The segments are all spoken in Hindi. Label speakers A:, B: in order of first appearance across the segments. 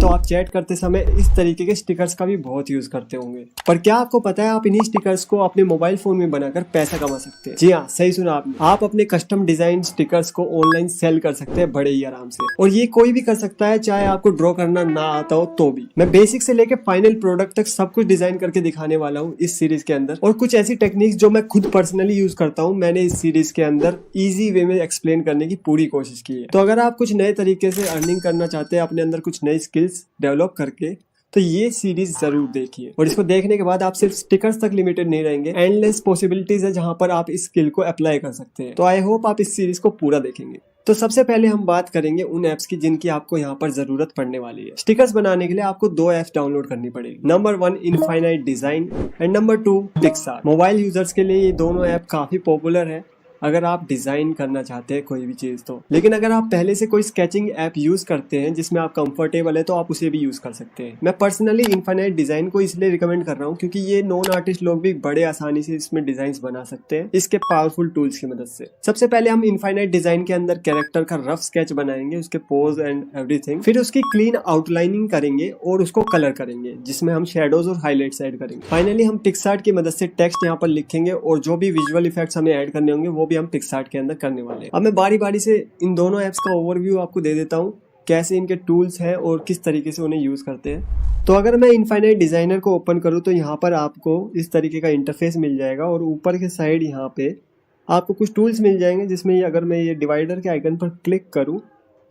A: तो आप चैट करते समय इस तरीके के स्टिकर्स का भी बहुत यूज करते होंगे। पर क्या आपको पता है आप इन्हीं स्टिकर्स को अपने मोबाइल फोन में बनाकर पैसा कमा सकते हैं? जी हाँ, सही सुना आपने। आप अपने कस्टम डिजाइन स्टिकर्स को ऑनलाइन सेल कर सकते हैं बड़े ही आराम से, और ये कोई भी कर सकता है, चाहे आपको ड्रॉ करना ना आता हो तो भी। मैं बेसिक से लेके फाइनल प्रोडक्ट तक सब कुछ डिजाइन करके दिखाने वाला हूँ इस सीरीज के अंदर, और कुछ ऐसी टेक्निक्स जो मैं खुद पर्सनली यूज करता हूँ मैंने इस सीरीज के अंदर इजी वे में एक्सप्लेन करने की पूरी कोशिश की है। तो अगर आप कुछ नए तरीके से अर्निंग करना चाहते हैं, अपने अंदर कुछ नई स्किल्स डेवलप करके, तो ये सीरीज जरूर देखिए। और इसको देखने के बाद आप सिर्फ स्टिकर्स तक लिमिटेड नहीं रहेंगे, एंडलेस पॉसिबिलिटीज है जहां पर आप इस स्किल को अप्लाई कर सकते हैं। तो आई होप आप इस सीरीज को पूरा देखेंगे। तो सबसे पहले हम बात करेंगे उन ऐप्स की जिनकी आपको यहाँ पर जरूरत पड़ने वाली है। स्टिकर्स बनाने के लिए आपको 2 ऐप्स डाउनलोड करनी पड़ेगी। Number 1 infinite design and number 2 PicsArt. Mobile users के लिए ये दोनों ऐप काफी पॉपुलर है अगर आप डिजाइन करना चाहते हैं कोई भी चीज तो। लेकिन अगर आप पहले से कोई स्केचिंग ऐप यूज करते हैं जिसमें आप कंफर्टेबल है तो आप उसे भी यूज कर सकते हैं। मैं पर्सनली इनफाइनाइट डिजाइन को इसलिए रिकमेंड कर रहा हूँ क्योंकि ये नॉन आर्टिस्ट लोग भी बड़े आसानी से इसमें डिजाइन बना सकते हैं इसके पावरफुल टूल्स की मदद से। सबसे पहले हम इनफाइनाइट डिजाइन के अंदर कैरेक्टर का रफ स्केच बनाएंगे, उसके पोज एंड एवरीथिंग, फिर उसकी क्लीन आउटलाइनिंग करेंगे और उसको कलर करेंगे जिसमें हम शेडोज और हाईलाइट्स ऐड करेंगे। फाइनली हम पिक्सार्ट की मदद से टेक्स्ट यहाँ पर लिखेंगे और जो भी विजुअल इफेक्ट्स हमें ऐड करने होंगे वो भी हम पिक्सार्ट के करने वाले हैं। अब मैं बारी बारी से इन दोनों ऐप्स का ओवरव्यू आपको दे देता हूँ, कैसे इनके टूल्स हैं और किस तरीके से उन्हें यूज करते हैं। तो अगर मैं इनफाइनाइट डिजाइनर को ओपन करूँ तो यहाँ पर आपको इस तरीके का इंटरफेस मिल जाएगा और ऊपर के साइड यहाँ पे आपको कुछ टूल्स मिल जाएंगे जिसमें अगर मैं ये डिवाइडर के आइकन पर क्लिक करूँ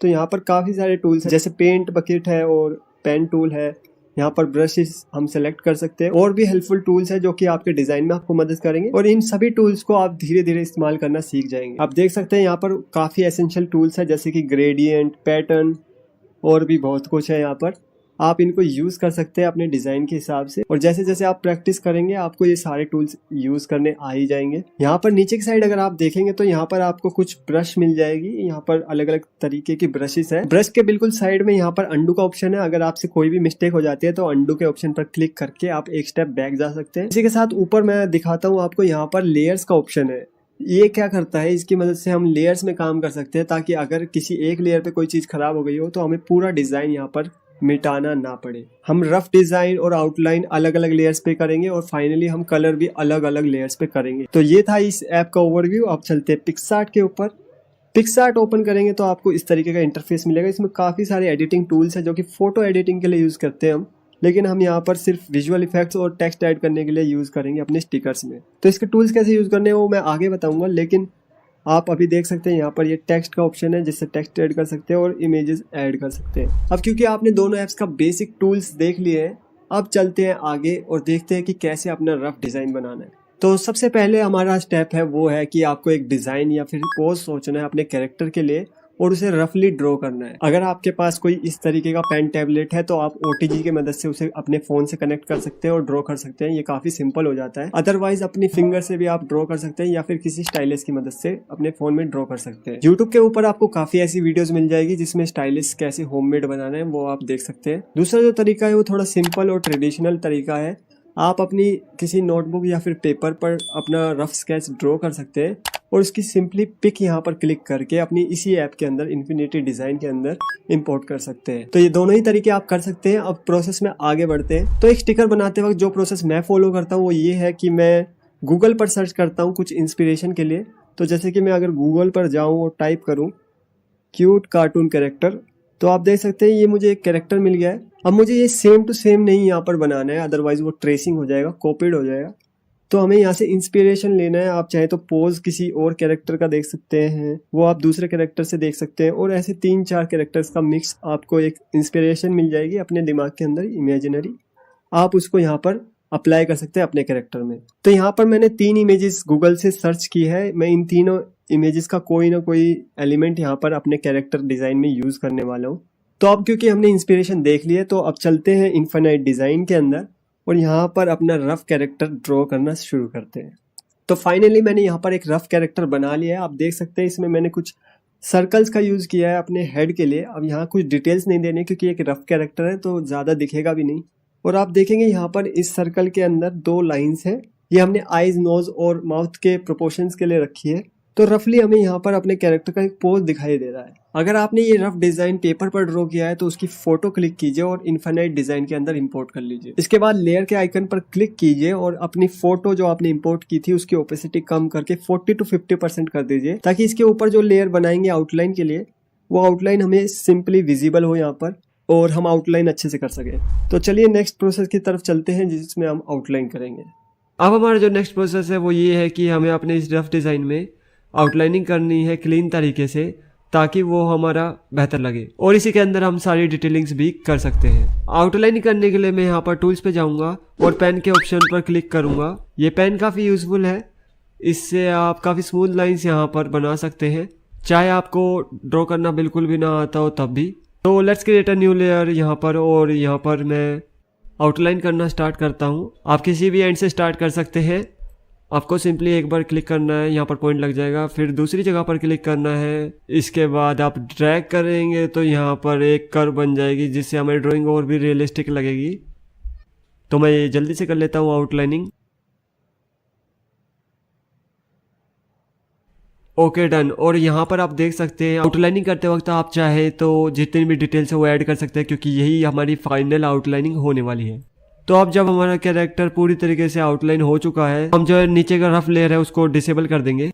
A: तो यहाँ पर काफी सारे टूल्स हैं, जैसे पेंट बकेट है और पेन टूल है। यहाँ पर ब्रशेस हम सेलेक्ट कर सकते हैं और भी हेल्पफुल टूल्स है जो कि आपके डिजाइन में आपको मदद करेंगे, और इन सभी टूल्स को आप धीरे धीरे इस्तेमाल करना सीख जाएंगे। आप देख सकते हैं यहाँ पर काफी एसेंशियल टूल्स है जैसे कि ग्रेडियंट, पैटर्न और भी बहुत कुछ है। यहाँ पर आप इनको यूज कर सकते हैं अपने डिजाइन के हिसाब से, और जैसे जैसे आप प्रैक्टिस करेंगे आपको ये सारे टूल्स यूज करने आ ही जाएंगे। यहाँ पर नीचे की साइड अगर आप देखेंगे तो यहाँ पर आपको कुछ ब्रश मिल जाएगी। यहाँ पर अलग अलग तरीके की ब्रशेस है। ब्रश के बिल्कुल साइड में यहाँ पर अंडू का ऑप्शन है। अगर आपसे कोई भी मिस्टेक हो जाती है तो अंडू के ऑप्शन पर क्लिक करके आप एक स्टेप बैक जा सकते हैं। इसी के साथ ऊपर मैं दिखाता हूँ आपको, यहाँ पर लेयर्स का ऑप्शन है। ये क्या करता है, इसकी मदद से हम लेयर्स में काम कर सकते हैं ताकि अगर किसी एक लेयर पे कोई चीज खराब हो गई हो तो हमें पूरा डिजाइन यहाँ पर मिटाना ना पड़े। हम रफ डिजाइन और आउटलाइन अलग अलग लेयर्स पे करेंगे और फाइनली हम कलर भी अलग अलग लेयर्स पे करेंगे। तो ये था इस ऐप का ओवरव्यू। अब चलते हैं पिक्सार्ट के ऊपर। पिक्सार्ट ओपन करेंगे तो आपको इस तरीके का इंटरफेस मिलेगा। इसमें काफी सारे एडिटिंग टूल्स है जो कि फोटो एडिटिंग के लिए यूज करते हैं हम, लेकिन हम यहाँ पर सिर्फ विजुअल इफेक्ट्स और टेक्स्ट ऐड करने के लिए यूज करेंगे अपने स्टिकर्स में। तो इसके टूल्स कैसे यूज करने हैं वो मैं आगे बताऊंगा, लेकिन आप अभी देख सकते हैं यहाँ पर ये टेक्स्ट का ऑप्शन है जिससे टेक्स्ट ऐड कर सकते हैं और इमेजेस ऐड कर सकते हैं। अब क्योंकि आपने दोनों ऐप्स का बेसिक टूल्स देख लिए हैं, अब चलते हैं आगे और देखते हैं कि कैसे अपना रफ डिजाइन बनाना है। तो सबसे पहले हमारा स्टेप है वो है कि आपको एक डिजाइन या फिर पोज सोचना है अपने कैरेक्टर के लिए और उसे रफली ड्रॉ करना है। अगर आपके पास कोई इस तरीके का पेन टैबलेट है तो आप OTG की मदद से उसे अपने फोन से कनेक्ट कर सकते हैं और ड्रॉ कर सकते हैं। ये काफी सिंपल हो जाता है। अदरवाइज अपनी फिंगर से भी आप ड्रॉ कर सकते हैं या फिर किसी स्टाइलिस की मदद से अपने फोन में ड्रॉ कर सकते हैं। यूट्यूब के ऊपर आपको काफी ऐसी वीडियोस मिल जाएगी जिसमें स्टाइलिस कैसे होममेड बनाना है वो आप देख सकते हैं। दूसरा जो तरीका है वो थोड़ा सिंपल और ट्रेडिशनल तरीका है। आप अपनी किसी नोटबुक या फिर पेपर पर अपना रफ स्केच ड्रॉ कर सकते हैं और उसकी सिंपली पिक यहाँ पर क्लिक करके अपनी इसी ऐप के अंदर इन्फिनिटी डिजाइन के अंदर इंपोर्ट कर सकते हैं। तो ये दोनों ही तरीके आप कर सकते हैं। अब प्रोसेस में आगे बढ़ते हैं। तो एक स्टिकर बनाते वक्त जो प्रोसेस मैं फॉलो करता हूँ वो ये है कि मैं गूगल पर सर्च करता हूँ कुछ इंस्पिरेशन के लिए। तो जैसे कि मैं अगर गूगल पर जाऊँ और टाइप करूँ क्यूट कार्टून कैरेक्टर, तो आप देख सकते हैं ये मुझे एक कैरेक्टर मिल गया है। अब मुझे ये सेम टू सेम नहीं यहाँ पर बनाना है, अदरवाइज वो ट्रेसिंग हो जाएगा, कॉपीड हो जाएगा। तो हमें यहाँ से इंस्पिरेशन लेना है। आप चाहे तो पोज किसी और कैरेक्टर का देख सकते हैं, वो आप दूसरे कैरेक्टर से देख सकते हैं, और ऐसे 3-4 कैरेक्टर्स का मिक्स आपको एक इंस्पिरेशन मिल जाएगी अपने दिमाग के अंदर इमेजिनरी। आप उसको यहाँ पर अप्लाई कर सकते हैं अपने कैरेक्टर में। तो यहाँ पर मैंने 3 इमेजेस गूगल से सर्च की है। मैं इन तीनों इमेजेस का कोई ना कोई एलिमेंट यहाँ पर अपने कैरेक्टर डिजाइन में यूज करने वाला हूँ। तो अब क्योंकि हमने इंस्पिरेशन देख लिया तो अब चलते हैं इनफाइनाइट डिजाइन के अंदर और यहाँ पर अपना रफ कैरेक्टर ड्रॉ करना शुरू करते हैं। तो फाइनली मैंने यहाँ पर एक रफ कैरेक्टर बना लिया है। आप देख सकते हैं इसमें मैंने कुछ सर्कल्स का यूज किया है अपने हेड के लिए। अब यहाँ कुछ डिटेल्स नहीं देने क्योंकि एक रफ कैरेक्टर है तो ज्यादा दिखेगा भी नहीं। और आप देखेंगे यहाँ पर इस सर्कल के अंदर 2 लाइंस हैं। ये हमने आईज, नोज और माउथ के प्रोपोर्शंस के लिए रखी है। तो रफली हमें यहाँ पर अपने कैरेक्टर का एक पोज दिखाई दे रहा है। अगर आपने ये रफ डिजाइन पेपर पर ड्रॉ किया है तो उसकी फोटो क्लिक कीजिए और इन्फिनाइट डिजाइन के अंदर इंपोर्ट कर लीजिए। इसके बाद लेयर के आइकन पर क्लिक कीजिए और अपनी फोटो जो आपने इंपोर्ट की थी उसकी ओपेसिटी कम करके 40 to 50% कर दीजिए, ताकि इसके ऊपर जो लेयर बनाएंगे आउटलाइन के लिए वो आउटलाइन हमें सिंपली विजिबल हो यहाँ पर और हम आउटलाइन अच्छे से कर सके। तो चलिए नेक्स्ट प्रोसेस की तरफ चलते हैं जिसमें हम आउटलाइन करेंगे। अब हमारा जो नेक्स्ट प्रोसेस है वो ये है कि हमें अपने इस रफ डिज़ाइन में आउटलाइनिंग करनी है क्लीन तरीके से, ताकि वो हमारा बेहतर लगे और इसी के अंदर हम सारी डिटेलिंग्स भी कर सकते हैं। आउटलाइनिंग करने के लिए मैं यहाँ पर टूल्स पे जाऊँगा और पेन के ऑप्शन पर क्लिक करूँगा। ये पेन काफ़ी यूज़फुल है, इससे आप काफ़ी स्मूथ लाइन्स यहाँ पर बना सकते हैं, चाहे आपको ड्रॉ करना बिल्कुल भी ना आता हो तब भी। तो let's create a new layer यहाँ पर, और यहाँ पर मैं आउटलाइन करना स्टार्ट करता हूँ। आप किसी भी एंड से स्टार्ट कर सकते हैं। आपको सिंपली एक बार क्लिक करना है, यहाँ पर पॉइंट लग जाएगा, फिर दूसरी जगह पर क्लिक करना है। इसके बाद आप ड्रैग करेंगे तो यहाँ पर एक कर्व बन जाएगी जिससे हमारी ड्राइंग और भी रियलिस्टिक लगेगी। तो मैं ये जल्दी से कर लेता हूँ आउटलाइनिंग। Okay done. और यहाँ पर आप देख सकते हैं आउटलाइनिंग करते वक्त आप चाहे तो जितनी भी डिटेल्स है वो ऐड कर सकते हैं, क्योंकि यही हमारी फाइनल आउटलाइनिंग होने वाली है। तो अब जब हमारा कैरेक्टर पूरी तरीके से आउटलाइन हो चुका है, हम जो है नीचे का रफ लेयर है उसको डिसेबल कर देंगे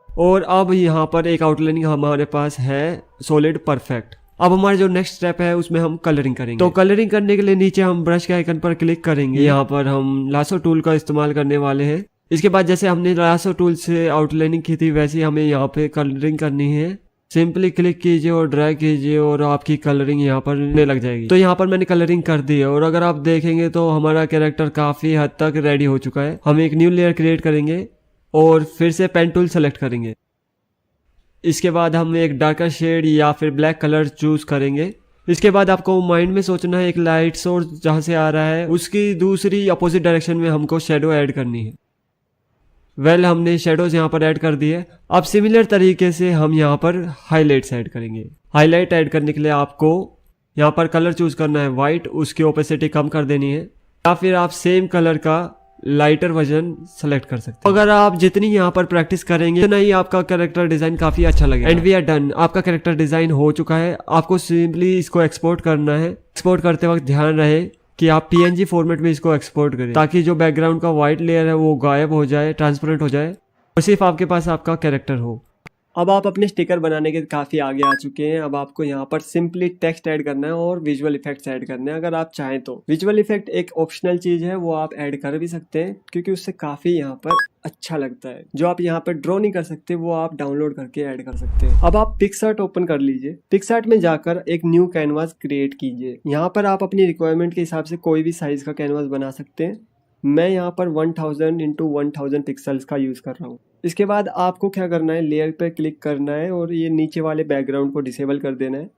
A: और अब यहाँ पर एक आउटलाइनिंग हमारे पास है सॉलिड परफेक्ट। अब हमारा जो नेक्स्ट स्टेप है उसमें हम कलरिंग करेंगे। तो कलरिंग करने के लिए नीचे हम ब्रश के आइकन पर क्लिक करेंगे। यहाँ पर हम लासो टूल का इस्तेमाल करने वाले हैं। इसके बाद जैसे हमने लासो टूल से आउटलाइनिंग की थी वैसे ही हमें यहाँ पे कलरिंग करनी है। सिंपली क्लिक कीजिए और ड्रैग कीजिए और आपकी कलरिंग यहाँ पर होने लग जाएगी। तो यहाँ पर मैंने कलरिंग कर दी है और अगर आप देखेंगे तो हमारा कैरेक्टर काफी हद तक रेडी हो चुका है। हम एक न्यू लेयर क्रिएट करेंगे और फिर से पेन टूल सेलेक्ट करेंगे। इसके बाद हम एक डार्कर शेड या फिर ब्लैक कलर चूज करेंगे। इसके बाद आपको माइंड में सोचना है एक लाइट सोर्स जहाँ से आ रहा है उसकी दूसरी अपोजिट डायरेक्शन में हमको शेडो ऐड करनी है। हमने शेडोज यहाँ पर ऐड कर दिए। अब सिमिलर तरीके से हम यहाँ पर हाईलाइट्स ऐड करेंगे। हाईलाइट ऐड करने के लिए आपको यहाँ पर कलर चूज करना है वाइट, उसकी ओपेसिटी कम कर देनी है, या फिर आप सेम कलर का लाइटर वर्जन सेलेक्ट कर सकते हैं। अगर आप जितनी यहाँ पर प्रैक्टिस करेंगे उतना ही आपका कैरेक्टर डिजाइन काफी अच्छा लगेगा। And we are done. आपका कैरेक्टर डिजाइन हो चुका है। आपको सिंपली इसको एक्सपोर्ट करना है। एक्सपोर्ट करते वक्त ध्यान रहे कि आप PNG फॉर्मेट में इसको एक्सपोर्ट करें, ताकि जो बैकग्राउंड का व्हाइट लेयर है वो गायब हो जाए, ट्रांसपेरेंट हो जाए और सिर्फ आपके पास आपका कैरेक्टर हो। अब आप अपने स्टिकर बनाने के काफ़ी आगे आ चुके हैं। अब आपको यहाँ पर सिंपली टेक्स्ट ऐड करना है और विजुअल इफेक्ट्स ऐड करने हैं। अगर आप चाहें तो विजुअल इफेक्ट एक ऑप्शनल चीज़ है, वो आप ऐड कर भी सकते हैं क्योंकि उससे काफ़ी यहाँ पर अच्छा लगता है। जो आप यहाँ पर ड्रॉ नहीं कर सकते वो आप डाउनलोड करके ऐड कर सकते हैं। अब आप पिक्सआर्ट ओपन कर लीजिए। पिक्सआर्ट में जाकर एक न्यू कैनवास क्रिएट कीजिए। यहाँ पर आप अपनी रिक्वायरमेंट के हिसाब से कोई भी साइज का कैनवास बना सकते हैं। मैं यहाँ पर 1000 इंटू 1000 पिक्सल्स का यूज़ कर रहा हूँ। इसके बाद आपको क्या करना है, लेयर पर क्लिक करना है और ये नीचे वाले बैकग्राउंड को डिसेबल कर देना है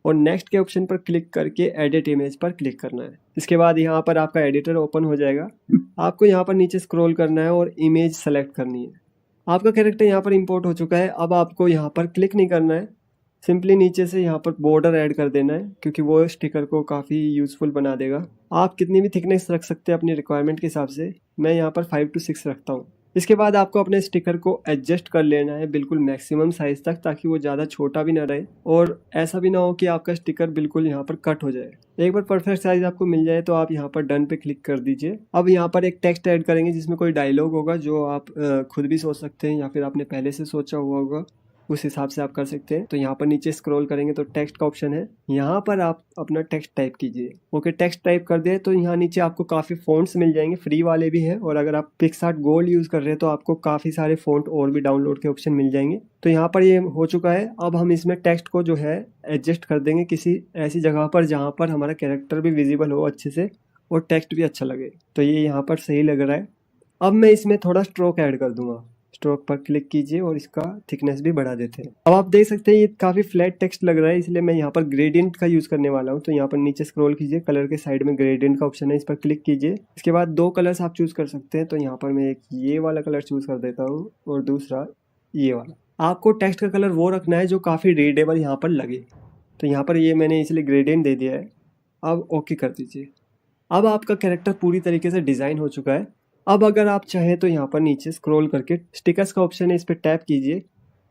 A: और नेक्स्ट के ऑप्शन पर क्लिक करके एडिट इमेज पर क्लिक करना है। इसके बाद यहाँ पर आपका एडिटर ओपन हो जाएगा। आपको यहाँ पर नीचे स्क्रॉल करना है और इमेज सेलेक्ट करनी है। आपका कैरेक्टर यहाँ पर इंपोर्ट हो चुका है। अब आपको यहाँ पर क्लिक नहीं करना है, सिंपली नीचे से यहाँ पर बॉर्डर ऐड कर देना है क्योंकि वो स्टिकर को काफ़ी यूज़फुल बना देगा। आप कितनी भी थिकनेस रख सकते हैं अपनी रिक्वायरमेंट के हिसाब से। मैं यहाँ पर 5 to 6 रखता हूँ। इसके बाद आपको अपने स्टिकर को एडजस्ट कर लेना है बिल्कुल मैक्सिमम साइज तक, ताकि वो ज़्यादा छोटा भी ना रहे और ऐसा भी ना हो कि आपका स्टिकर बिल्कुल यहाँ पर कट हो जाए। एक बार परफेक्ट साइज आपको मिल जाए तो आप यहाँ पर डन पे क्लिक कर दीजिए। अब यहाँ पर एक टेक्स्ट ऐड करेंगे जिसमें कोई डायलॉग होगा जो आप खुद भी सोच सकते हैं या फिर आपने पहले से सोचा हुआ होगा, उस हिसाब से आप कर सकते हैं। तो यहाँ पर नीचे स्क्रॉल करेंगे तो टेक्स्ट का ऑप्शन है, यहाँ पर आप अपना टेक्स्ट टाइप कीजिए। ओके, टेक्स्ट टाइप कर दिए तो यहाँ नीचे आपको काफ़ी फ़ॉन्ट्स मिल जाएंगे, फ्री वाले भी हैं और अगर आप पिक्सआर्ट गोल्ड यूज़ कर रहे हैं तो आपको काफ़ी सारे फ़ॉन्ट और भी डाउनलोड के ऑप्शन मिल जाएंगे। तो यहाँ पर ये हो चुका है। अब हम इसमें टेक्स्ट को जो है एडजस्ट कर देंगे किसी ऐसी जगह पर जहाँ पर हमारा कैरेक्टर भी विजिबल हो अच्छे से और टेक्स्ट भी अच्छा लगे। तो ये यहाँ पर सही लग रहा है। अब मैं इसमें थोड़ा स्ट्रोक ऐड कर दूंगा। स्ट्रोक पर क्लिक कीजिए और इसका थिकनेस भी बढ़ा देते हैं। अब आप देख सकते हैं ये काफ़ी फ्लैट टेक्स्ट लग रहा है, इसलिए मैं यहाँ पर ग्रेडियंट का यूज़ करने वाला हूँ। तो यहाँ पर नीचे स्क्रॉल कीजिए, कलर के साइड में ग्रेडियंट का ऑप्शन है, इस पर क्लिक कीजिए। इसके बाद 2 कलर्स आप चूज़ कर सकते हैं। तो यहाँ पर मैं एक ये वाला कलर चूज़ कर देता हूँ और दूसरा ये वाला। आपको टेक्स्ट का कलर वो रखना है जो काफ़ी रीडेबल यहाँ पर लगे। तो यहाँ पर ये मैंने इसलिए ग्रेडियंट दे दिया है। अब ओके कर दीजिए। अब आपका कैरेक्टर पूरी तरीके से डिज़ाइन हो चुका है। अब अगर आप चाहें तो यहाँ पर नीचे स्क्रॉल करके स्टिकर्स का ऑप्शन है, इस पर टैप कीजिए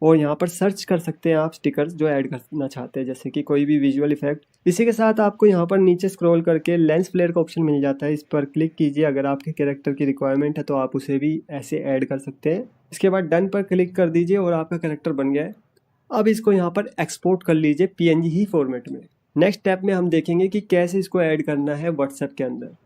A: और यहाँ पर सर्च कर सकते हैं आप स्टिकर्स जो ऐड करना चाहते हैं, जैसे कि कोई भी विजुअल इफेक्ट। इसी के साथ आपको यहाँ पर नीचे स्क्रॉल करके लेंस फ्लेयर का ऑप्शन मिल जाता है, इस पर क्लिक कीजिए। अगर आपके कैरेक्टर की रिक्वायरमेंट है तो आप उसे भी ऐसे ऐड कर सकते हैं। इसके बाद डन पर क्लिक कर दीजिए और आपका कैरेक्टर बन गया है। अब इसको यहाँ पर एक्सपोर्ट कर लीजिए PNG ही फॉर्मेट में। नेक्स्ट स्टेप में हम देखेंगे कि कैसे इसको ऐड करना है व्हाट्सएप के अंदर।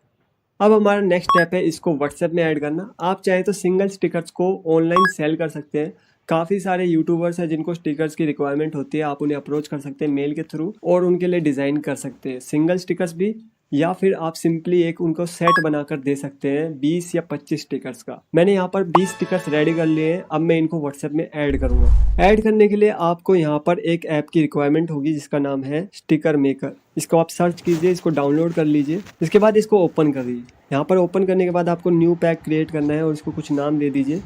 A: अब हमारा नेक्स्ट स्टेप है इसको व्हाट्सएप में ऐड करना। आप चाहें तो सिंगल स्टिकर्स को ऑनलाइन सेल कर सकते हैं। काफ़ी सारे यूट्यूबर्स हैं जिनको स्टिकर्स की रिक्वायरमेंट होती है, आप उन्हें अप्रोच कर सकते हैं मेल के थ्रू और उनके लिए डिज़ाइन कर सकते हैं सिंगल स्टिकर्स भी, या फिर आप सिंपली एक उनको सेट बनाकर दे सकते हैं 20 या 25 स्टिकर्स का। मैंने यहाँ पर 20 स्टिकर्स रेडी कर लिए हैं। अब मैं इनको व्हाट्सएप में ऐड करूँगा। ऐड करने के लिए आपको यहाँ पर एक ऐप की रिक्वायरमेंट होगी जिसका नाम है स्टिकर मेकर। इसको आप सर्च कीजिए, इसको डाउनलोड कर लीजिए। इसके बाद इसको ओपन कर दीजिए। यहाँ पर ओपन करने के बाद आपको न्यू पैक क्रिएट करना है और इसको कुछ नाम दे दीजिए,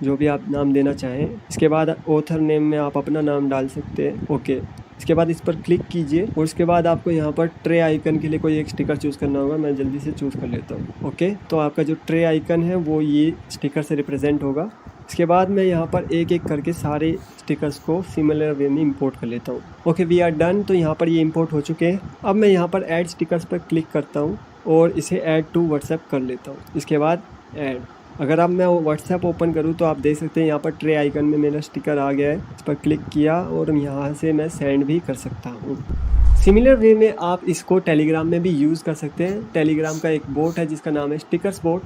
A: जो भी आप नाम देना चाहें। इसके बाद ऑथर नेम में आप अपना नाम डाल सकते हैं। ओके, इसके बाद इस पर क्लिक कीजिए और इसके बाद आपको यहाँ पर ट्रे आइकन के लिए कोई एक स्टिकर चूज़ करना होगा। मैं जल्दी से चूज़ कर लेता हूँ। ओके, तो आपका जो ट्रे आइकन है वो ये स्टिकर से रिप्रेजेंट होगा। इसके बाद मैं यहाँ पर एक एक करके सारे स्टिकर्स को सिमिलर वे में इंपोर्ट कर लेता हूँ। Okay, we are done. तो यहाँ पर ये इंपोर्ट हो चुके हैं। अब मैं यहाँ पर ऐड स्टिकर्स पर क्लिक करता हूँ और इसे ऐड टू व्हाट्सएप कर लेता हूँ। इसके बाद ऐड। अगर अब मैं व्हाट्सएप ओपन करूँ तो आप देख सकते हैं यहाँ पर ट्रे आइकन में मेरा स्टिकर आ गया है। इस पर क्लिक किया और यहाँ से मैं सेंड भी कर सकता हूँ। सिमिलर वे में आप इसको टेलीग्राम में भी यूज़ कर सकते हैं। टेलीग्राम का एक बोट है जिसका नाम है स्टिकर्स बोट।